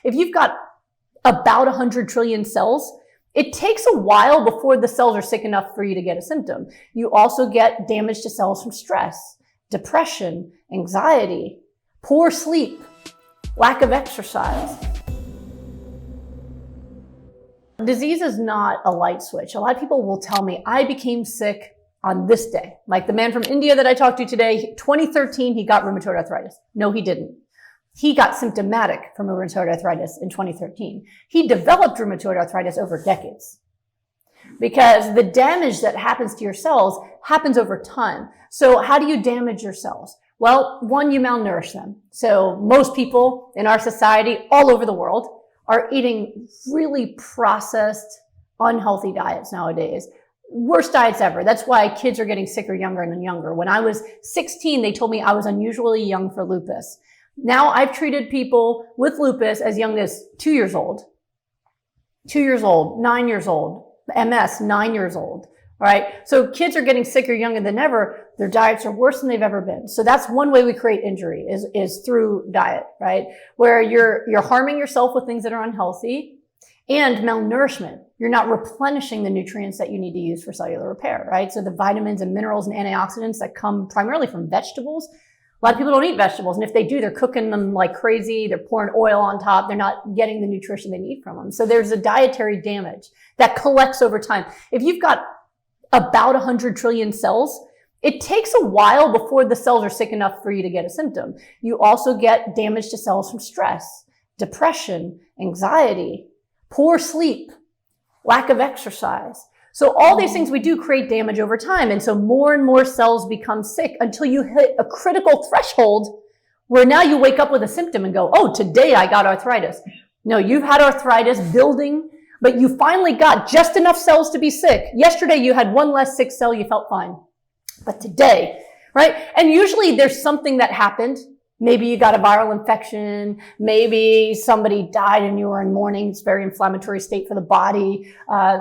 If you've got about 100 trillion cells, it takes a while before the cells are sick enough for you to get a symptom. You also get damage to cells from stress, depression, anxiety, poor sleep, lack of exercise. Disease is not a light switch. A lot of people will tell me, I became sick on this day. Like the man from India that I talked to today, 2013, he got rheumatoid arthritis. No, he didn't. He got symptomatic from rheumatoid arthritis in 2013. He developed rheumatoid arthritis over decades because the damage that happens to your cells happens over time. So how do you damage your cells? Well, one, you malnourish them. So most people in our society all over the world are eating really processed, unhealthy diets nowadays. Worst diets ever. That's why kids are getting sicker younger and younger. When I was 16, they told me I was unusually young for lupus. Now I've treated people with lupus as young as 2 years old, 9 years old, MS, 9 years old, right? So kids are getting sicker younger than ever. Their diets are worse than they've ever been. So that's one way we create injury is through diet, right? Where you're harming yourself with things that are unhealthy and malnourishment. You're not replenishing the nutrients that you need to use for cellular repair, right? So the vitamins and minerals and antioxidants that come primarily from vegetables. A lot of people don't eat vegetables, and if they do, they're cooking them like crazy. They're pouring oil on top. They're not getting the nutrition they need from them. So there's a dietary damage that collects over time. If you've got about 100 trillion cells, it takes a while before the cells are sick enough for you to get a symptom. You also get damage to cells from stress, depression, anxiety, poor sleep, lack of exercise. So all these things we do create damage over time. And so more and more cells become sick until you hit a critical threshold where now you wake up with a symptom and go, oh, today I got arthritis. No, you've had arthritis building, but you finally got just enough cells to be sick. Yesterday you had one less sick cell, you felt fine. But today, right? And usually there's something that happened. Maybe you got a viral infection. Maybe somebody died and you were in mourning. It's a very inflammatory state for the body.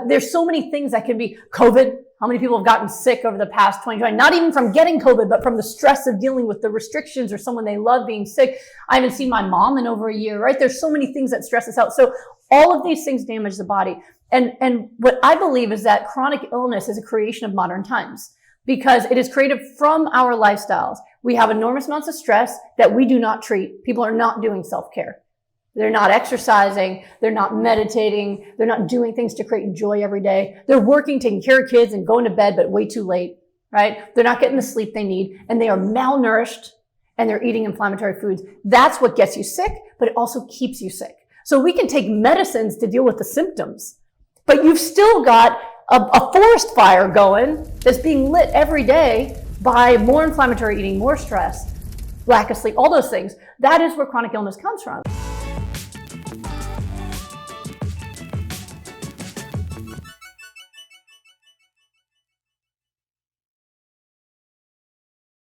There's so many things that can be COVID. How many people have gotten sick over the past 2020? Not even from getting COVID, but from the stress of dealing with the restrictions or someone they love being sick. I haven't seen my mom in over a year, right? There's so many things that stress us out. So all of these things damage the body. And what I believe is that chronic illness is a creation of modern times, because it is created from our lifestyles. We have enormous amounts of stress that we do not treat. People are not doing self-care. They're not exercising. They're not meditating. They're not doing things to create joy every day. They're working, taking care of kids and going to bed, but way too late, right? They're not getting the sleep they need, and they are malnourished, and they're eating inflammatory foods. That's what gets you sick, but it also keeps you sick. So we can take medicines to deal with the symptoms, but you've still got a forest fire going that's being lit every day by more inflammatory eating, more stress, lack of sleep, all those things. That is where chronic illness comes from.